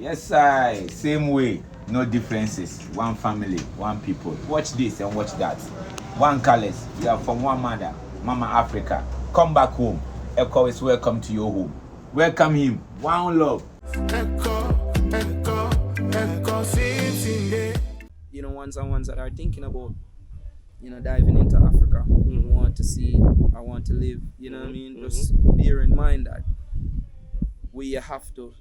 Yes, I. Same way. No differences. One family, one people. Watch this and watch that. One colors. We are from one mother, Mama Africa. Come back home. Ekow is welcome to your home. Welcome him. One love. Ones that are thinking about, diving into Africa, want to see, I want to live, what I mean? Just bear in mind that we have to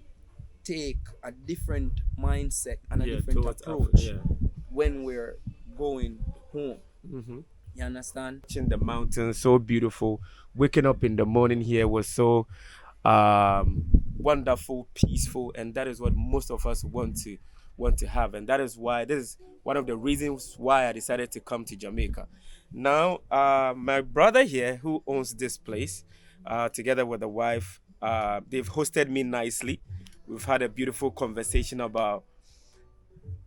take a different mindset and a different approach when we're going home. You understand? In the mountains, so beautiful. Waking up in the morning here was so wonderful, peaceful, and that is what most of us want to have, and that is why this is one of the reasons why I decided to come to Jamaica. Now, my brother here, who owns this place, together with the wife, they've hosted me nicely. We've had a beautiful conversation about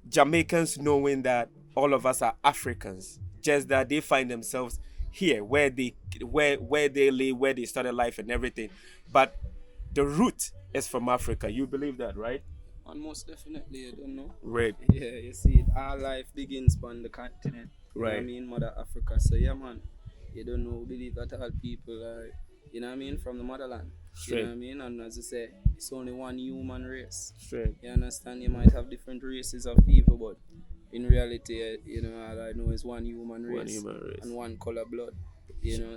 Jamaicans knowing that all of us are Africans, just that they find themselves here where they live, where they started life and everything. But the root is from Africa. You believe that, right? And most definitely, I don't know. Right. Yeah, you see, our life begins on the continent. You know what I Right. mean? Mother Africa. So, yeah, man, you don't know, believe that all people are, from the motherland. You know what I mean? And as I say, it's only one human race. Straight. You understand? You might have different races of people, but in reality, all I know is one human race. And one color blood.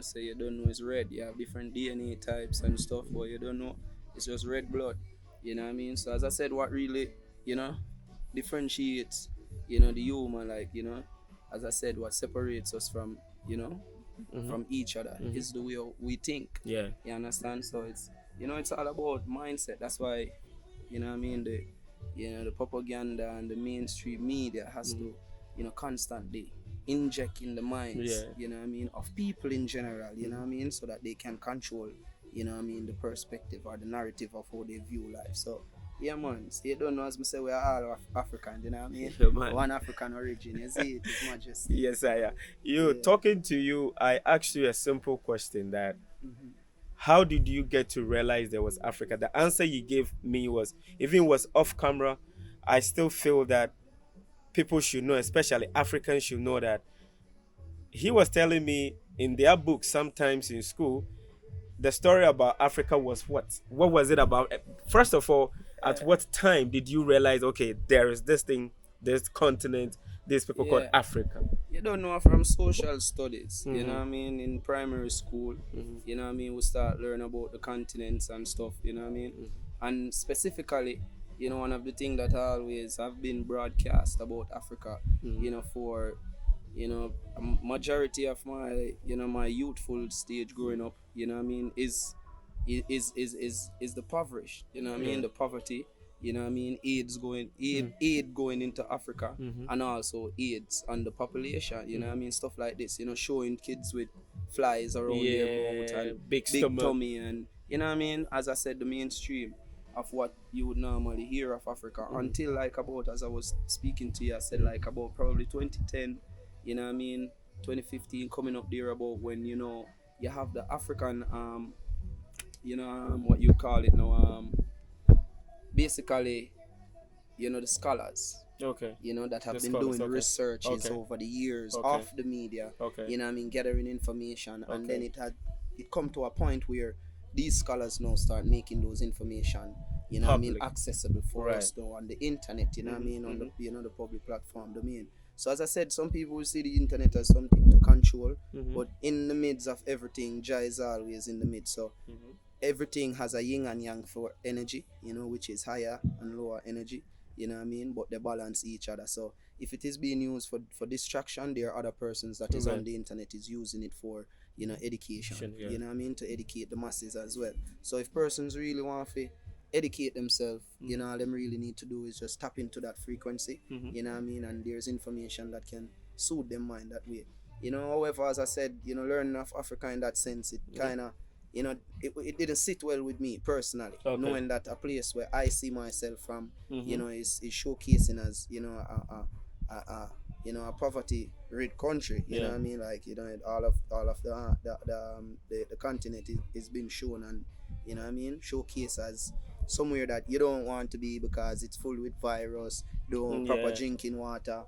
So you don't know it's red. You have different DNA types and stuff, but you don't know it's just red blood. You know what I mean? So as I said, what really, differentiates, the human, like, as I said, what separates us from, from each other is the way we think. Yeah. You understand? So it's all about mindset. That's why, what I mean, the propaganda and the mainstream media has to, constantly inject in the minds, what I mean, of people in general, what I mean, so that they can control, what I mean, the perspective or the narrative of how they view life. So, yeah, man, so you don't know, as I say, we are all African, what I mean? Yeah, man. One African origin, you see, it is majesty. Yes, I am. Talking to you, I asked you a simple question that how did you get to realize there was Africa? The answer you gave me was, even was off camera, I still feel that people should know, especially Africans should know that he was telling me in their books sometimes in school, the story about Africa was what? What was it about? First of all, at what time did you realize, okay, there is this thing, this continent, these people called Africa? You don't know from social studies, you know what I mean, in primary school, you know what I mean, we start learning about the continents and stuff, you know what I mean, and specifically, one of the things that always have been broadcast about Africa, for, a majority of my, my youthful stage growing up, you know what I mean, is the impoverished, you know what I mean, the poverty, you know what I mean, aid going into Africa, and also AIDS on the population, you know what I mean, stuff like this, showing kids with flies around their mouth and big big stomach. tummy, and you know what I mean, as I said, the mainstream of what you would normally hear of Africa, until like about, as I was speaking to you, I said like about probably 2010, you know what I mean, 2015 coming up there, about when you have the African what you call it now, basically, the scholars, Okay. that have The been scholars, doing okay. researches Okay. over the years Okay. of the media, Okay. you know what I mean, gathering information, and Okay. then it come to a point where these scholars now start making those information, what I mean, Public. accessible for Right. us now on the internet, you know what I mean, on the the public platform domain. So as I said, some people will see the internet as something to control, but in the midst of everything, Jah is always in the midst. So everything has a yin and yang for energy, which is higher and lower energy, you know what I mean, but they balance each other. So if it is being used for distraction, there are other persons that is on the internet is using it for, education, Yeah. you know what I mean, to educate the masses as well. So if persons really want to educate themselves, all them really need to do is just tap into that frequency, you know what I mean, and there's information that can soothe their mind that way. However, as I said, learning of Africa in that sense, it kind of, it didn't sit well with me personally, knowing that a place where I see myself from, is showcasing as, a poverty rid country, you know what I mean, like, all of the continent is being shown and, you know what I mean, showcased as, somewhere that you don't want to be because it's full with virus, don't proper Yeah. drinking water,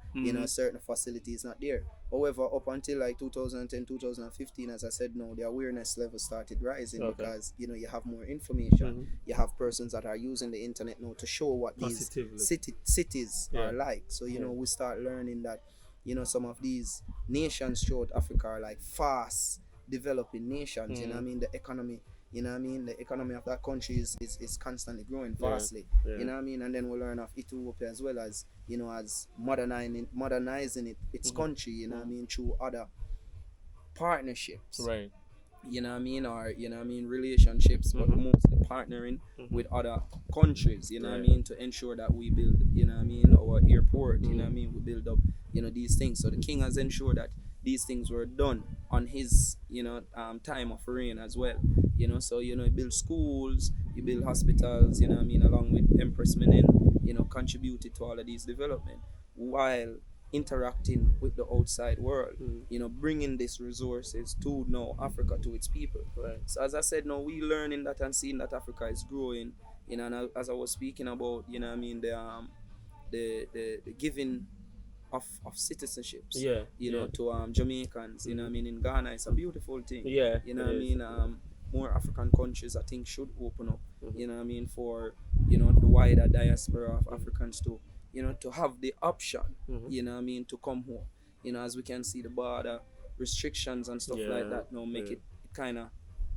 certain facilities not there. However, up until like 2010, 2015, as I said, no, the awareness level started rising Okay. because you have more information. You have persons that are using the internet now to show what these Positively. cities Yeah. are like. So Yeah. we start learning that some of these nations throughout Africa are like fast developing nations. You know what I mean? The economy. The economy of that country is constantly growing vastly. Yeah. You know what I mean? And then we learn of Ethiopia as well as as modernizing its country. You know what I mean? Through other partnerships. Right. You know what I mean, or relationships, but mostly partnering with other countries, you know what I mean, to ensure that we build, our airport, you know what I mean, we build up, these things. So the king has ensured that these things were done on his, time of reign as well. So he built schools, he built hospitals, you know what I mean, along with Empress Menen, contributed to all of these development while interacting with the outside world, bringing these resources to Africa, to its people. Right. So as I said, we learning that and seeing that Africa is growing, and as I was speaking about, the giving of citizenships, to Jamaicans, you know what I mean, in Ghana, it's a beautiful thing. Yeah. You know what I mean? More African countries, I think, should open up, you know what I mean, for, the wider diaspora of Africans to have the option, you know what I mean, to come home. As we can see, the border restrictions and stuff like that now make it kind of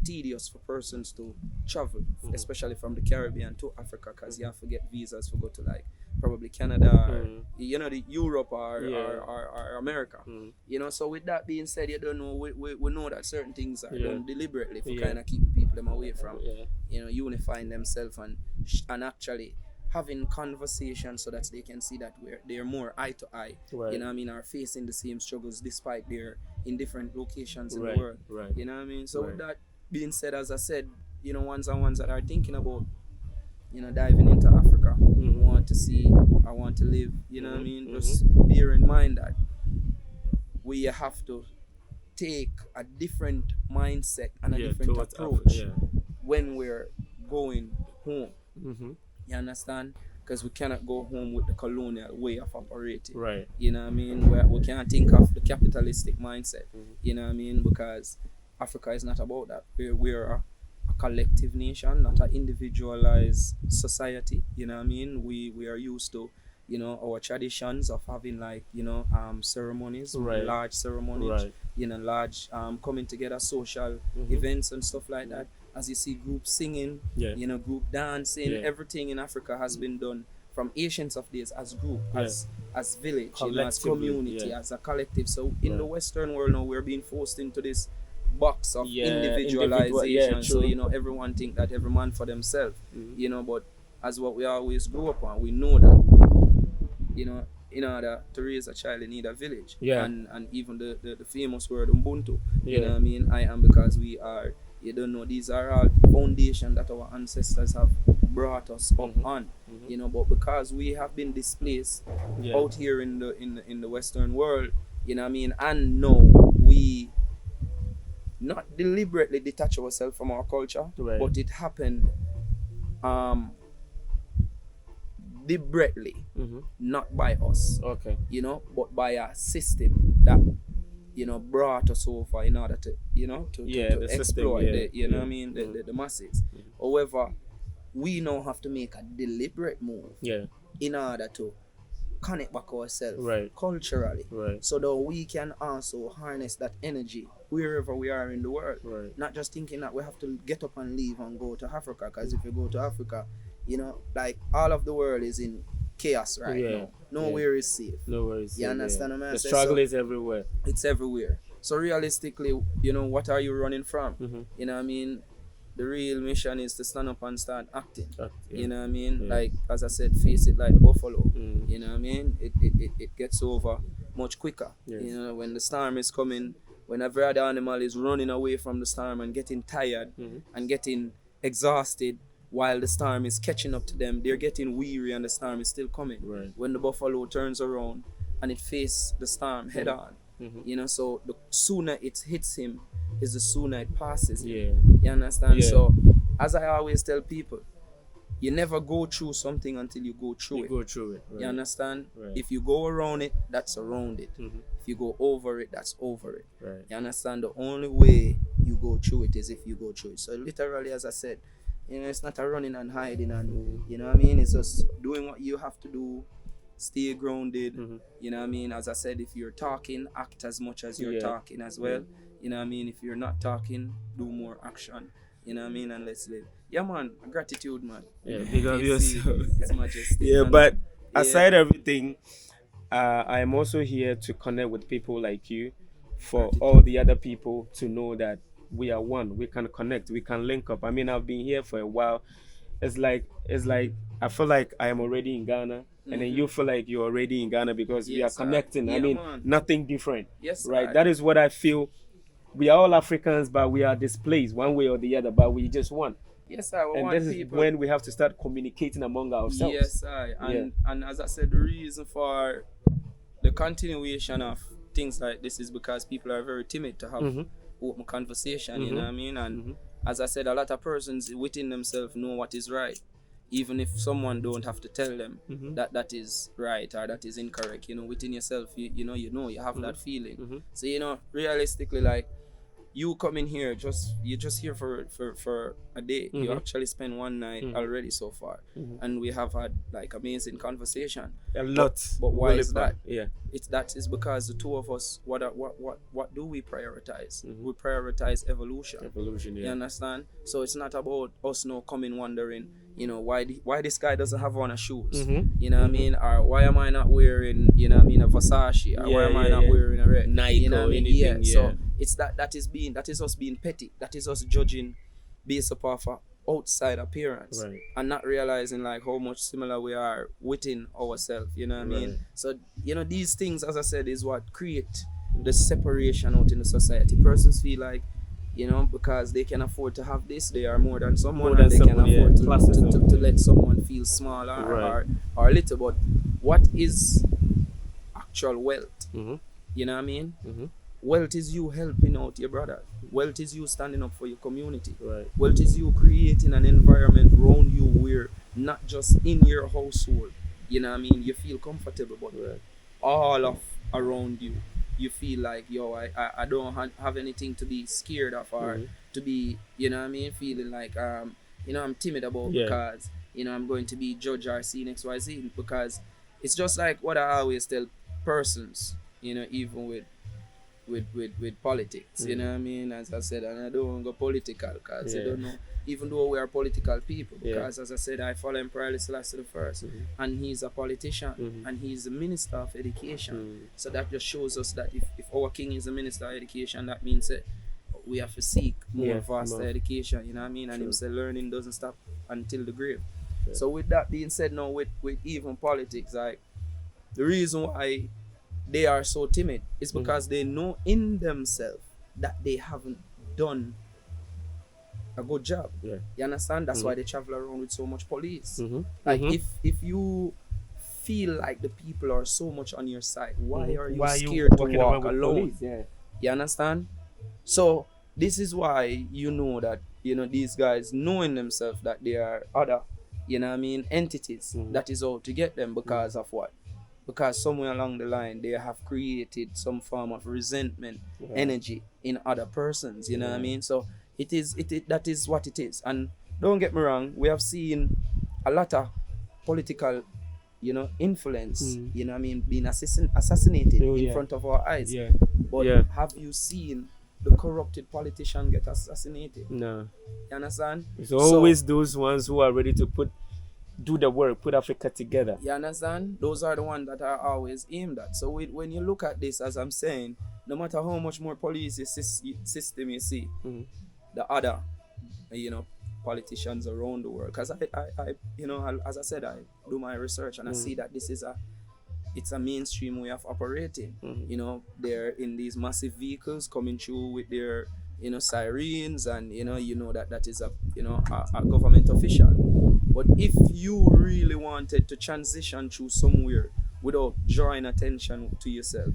tedious for persons to travel, especially from the Caribbean to Africa, because you have to get visas to go to like probably Canada or the Europe or America. So with that being said, you don't know, we know that certain things are done deliberately for kind of keep people them away from unifying themselves and actually having conversations so that they can see that they're more eye to eye, Right. you know what I mean, are facing the same struggles despite they're in different locations in Right. the world. Right. You know what I mean? So Right. with that being said, as I said, ones that are thinking about, diving into Africa, want to see, I want to live, you know what I mean? Just bear in mind that we have to take a different mindset and a different towards approach Africa, when we're going home. Mm-hmm. You understand? Because we cannot go home with the colonial way of operating. Right. You know what I mean? We can't think of the capitalistic mindset. You know what I mean? Because Africa is not about that. We're a collective nation, not an individualized society. You know what I mean? We are used to, our traditions of having like, ceremonies, Right. large ceremonies, Right. Large coming together social events and stuff like that. As you see groups singing, group dancing, everything in Africa has been done from ancients of days as group, as village, as community, as a collective. So in the Western world now, we're being forced into this box of individualization. So everyone think that every man for themselves. But as what we always grew up on, we know that in order to raise a child, you need a village. And even the famous word Ubuntu. You know what I mean? I am because we are. You don't know, these are all foundation that our ancestors have brought us up on. But because we have been displaced out here in the Western world, you know what I mean, and now we not deliberately detach ourselves from our culture, but it happened deliberately, not by us. Okay. But by a system that brought us over in order to to exploit the masses. However, we now have to make a deliberate move in order to connect back ourselves culturally, so that we can also harness that energy wherever we are in the world. Not just thinking that we have to get up and leave and go to Africa, because if you go to Africa, like all of the world is in chaos now. Nowhere is safe. Nowhere is safe. You understand what I'm The saying? struggle is everywhere. It's everywhere. So realistically, what are you running from? You know what I mean? The real mission is to stand up and start acting. You know what I mean? Like, as I said, face it like the buffalo. You know what I mean? It gets over much quicker. When the storm is coming, when every other animal is running away from the storm and getting tired and getting exhausted, while the storm is catching up to them, they're getting weary and the storm is still coming. When the buffalo turns around and it faces the storm head on, so the sooner it hits him is the sooner it passes him. You understand? So as I always tell people, you never go through something until you go through You it. go through it. Right. You understand? Right. If you go around it, that's around it. If you go over it, that's over it. Right. You understand? The only way you go through it is if you go through it. So literally, as I said, it's not a running and hiding, and you know what I mean? It's just doing what you have to do, stay grounded. You know what I mean? As I said, if you're talking, act as much as you're talking as well. You know what I mean? If you're not talking, do more action. You know what I mean? And let's live. Yeah, man. Gratitude, man. Yeah, big up yourself. It's majestic. Yeah, And but aside everything, I am also here to connect with people like you, for all the other people to know that we are one. We can connect. We can link up. I mean, I've been here for a while. It's like I feel like I am already in Ghana, and then you feel like you're already in Ghana because we are Yes, sir. connecting. Yeah, I mean, man. nothing different. Yes, right? sir. That is what I feel. We are all Africans, but we are displaced one way or the other, but we just one. Yes, I And want this is people. when we have to start communicating among ourselves. Yes, I and as I said, the reason for the continuation of things like this is because people are very timid to have open conversation. You know what I mean? And as I said, a lot of persons within themselves know what is right, even if someone don't have to tell them that that is right or that is incorrect. You know, within yourself, you have that feeling. So realistically, like, you come in here, you're just here for a day. You actually spend one night already so far, and we have had like amazing conversation. A lot. But why is that? Yeah. That is because the two of us, what do we prioritize? We prioritize evolution. Evolution. You Yeah. understand? So it's not about us now coming wondering, why this guy doesn't have on a shoes. You know what I mean? Or why am I not wearing, a Versace? Or why am I not wearing a red Nike, you know what I mean? anything, So it's that is us being petty. That is us judging based upon our outside appearance, Right. and not realizing like how much similar we are within ourselves. You know what I mean? Right. So these things, as I said, is what create the separation out in the society. Persons feel like, because they can afford to have this, they are more than someone, and they can afford to let someone feel smaller Right. or little. But what is actual wealth? You know what I mean? Wealth is you helping out your brother. Wealth is you standing up for your community. Right. Wealth is you creating an environment around you where not just in your household, you know what I mean, you feel comfortable, but all of around you, you feel like, I don't have anything to be scared of or to be, you know what I mean, feeling like, I'm timid about because, I'm going to be judged or seen XYZ, because it's just like what I always tell persons, even with politics, you know what I mean? As I said, and I don't want to go political because you don't know, even though we are political people, because as I said, I follow Emperor Haile Selassie the First, and he's a politician, and he's the Minister of Education. So that just shows us that if our king is the Minister of Education, that means that we have to seek more vaster education, you know what I mean? And him say learning doesn't stop until the grave. So with that being said, now with even politics, like, the reason why they are so timid is because they know in themselves that they haven't done a good job. You understand? That's why they travel around with so much police. Like, if you feel like the people are so much on your side, why are you scared to walk alone? You understand? So this is why that these guys knowing themselves that they are other, entities that is out to get them because of what? Because somewhere along the line they have created some form of resentment energy in other persons, you know what I mean? So that is what it is. And don't get me wrong, we have seen a lot of political influence, you know what I mean, being assassinated in front of our eyes. But have you seen the corrupted politician get assassinated? No. You understand? It's always those ones who are ready to do the work, put Africa together. You understand? Those are the ones that are always aimed at. So when you look at this, as I'm saying, no matter how much more police system you see, the other, politicians around the world, because I as I said, I do my research and I see that this is it's a mainstream way of operating. They're in these massive vehicles coming through with their sirens, and that is a government official. But if you really wanted to transition through somewhere without drawing attention to yourself,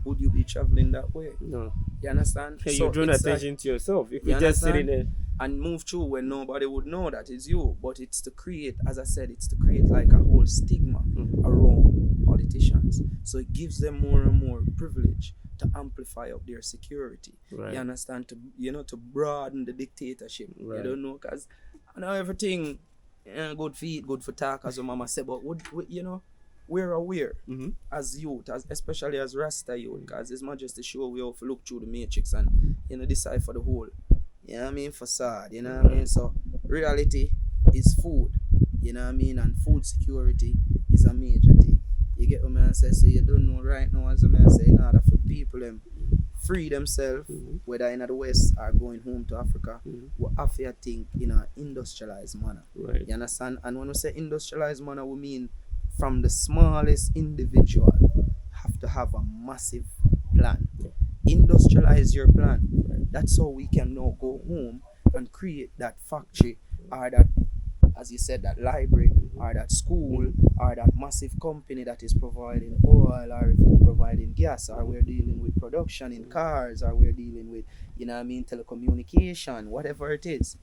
would you be traveling that way? No. You understand? You're drawing attention to yourself. If you just sit in and move through when nobody would know that it's you. But it's to create, as I said, it's to create like a whole stigma around politicians. So it gives them more and more privilege to amplify up their security. Right. You understand? To broaden the dictatorship. Right. You don't know, because I know everything good for eat, good for talk, as your mama said, but we're aware as youth, especially as Rasta youth, because it's not just to show we have to look through the matrix and decipher the whole, facade, what I mean? So reality is food, and food security is a major thing. You get what I say? So you don't know right now, as I say, in order for people them free themselves, whether in the West or going home to Africa, we have to think in an industrialized manner. Right. You understand? And when we say industrialized manner, we mean from the smallest individual have to have a massive plan. Industrialize your plan. That's how we can now go home and create that factory or that, as you said, that library or that school or that massive company that is providing oil, or if it's providing gas, or we're dealing with production in cars, or we're dealing with, telecommunication, whatever it is.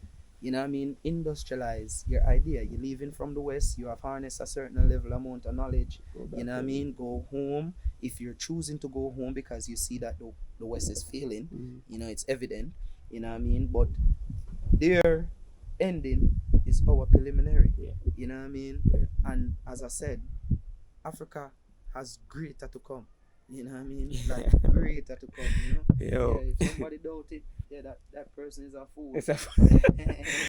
Industrialize your idea. You're leaving from the West, you have harnessed a certain level amount of knowledge. Go home. If you're choosing to go home because you see that the West is failing, it's evident, but their ending is our preliminary. And as I said, Africa has greater to come. Like greater to come. Yo. If somebody doubt it, that person is a fool. It's a